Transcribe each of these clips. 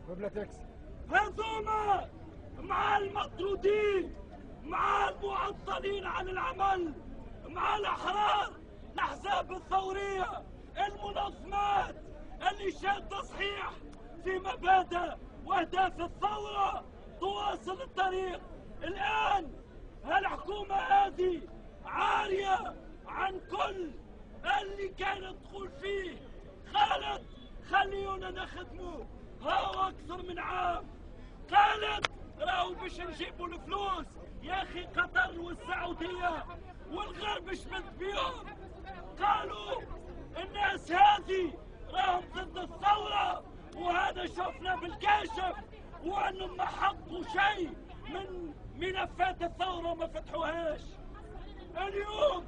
ببلاتكس هذوما مع المطرودين، مع المعطلين عن العمل، مع الأحرار، الأحزاب الثورية، المنظمات اللي شاد تصحيح في مبادئ وأهداف الثورة تواصل الطريق. الآن هالحكومة هذه عارية عن كل اللي كانت تقول فيه خالد خليونا نخدموا. هاو أكثر من عام قالت راهو باش نجيبوا الفلوس. يا أخي قطر والسعودية والغرب شمت بيهم، قالوا الناس هذه راهم ضد الثورة، وهذا شفنا بالكاشف، وأنهم ما حقوا شيء من ملفات الثورة وما فتحوهاش. اليوم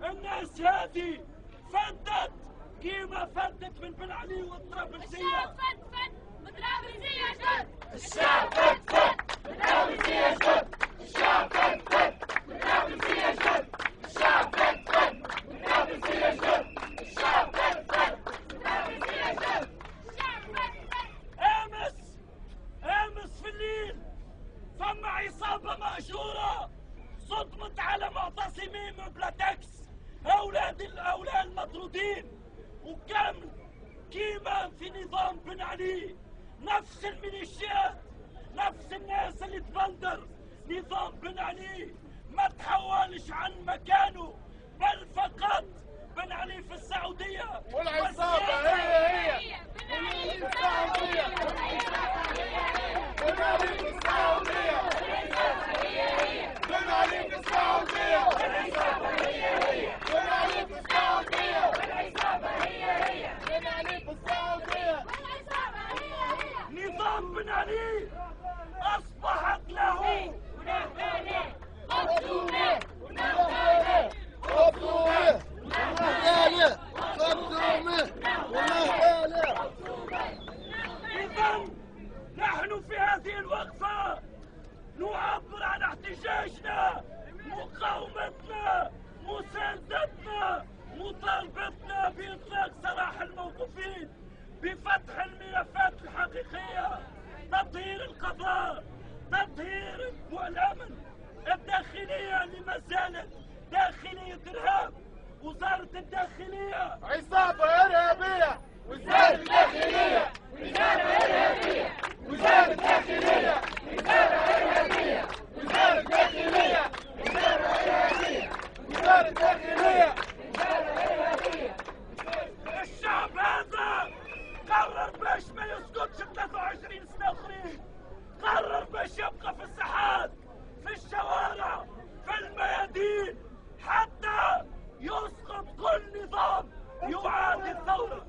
الناس هذه فدت كيما فدت من بن علي والطرابلسية. الشعب فد بالطرابلسية جد. الشعب فد بالطرابلسية جد. الشعب فد بالطرابلسية جد. الشعب فد بالطرابلسية جد. امس في الليل فما عصابة مأجورة صدمت على معتصمين من بلاتكس، اولاد المطرودين، وكامل كيما في نظام بن علي، نفس الميليشيات، نفس الناس اللي تبندر نظام بن علي، ما تحولش عن مكانه، بل فقط بن علي في السعودية والعصابة هي بن علي في السعودية. بن علي في السعودية. بن علي في السعودية. العصابة هي بن علي في السعودية. العصابة هي بن علي في السعودية. نظام بن علي أصبحت له ونهبانة مظلومة ونهبانة مظلومة ونهبانة مظلومة ونهبانة. إذن نحن في هذه الوقفة نعبر عن احتجاجنا، مقاومتنا، مساندتنا، مطالبتنا بإطلاق سراح الموقوفين، بفتح الملفات الحقيقية، تطهير القضاء، تطهير الأمن، الداخلية اللي ما زالت داخلية إرهاب، وزارة الداخلية عصابة إرهابية. وزارة الداخلية وزارة إرهابية. وزارة الداخلية وزارة إرهابية. وزارة الداخلية وزارة إرهابية. وزارة الداخلية وزارة إرهابية. الشعب هذا قرر باش ما يسكتش 23 سنة أخرين، قرر باش يبقى في الساحات، في الشوارع، في الميادين، حتى يسقط كل نظام يعادي الثورة.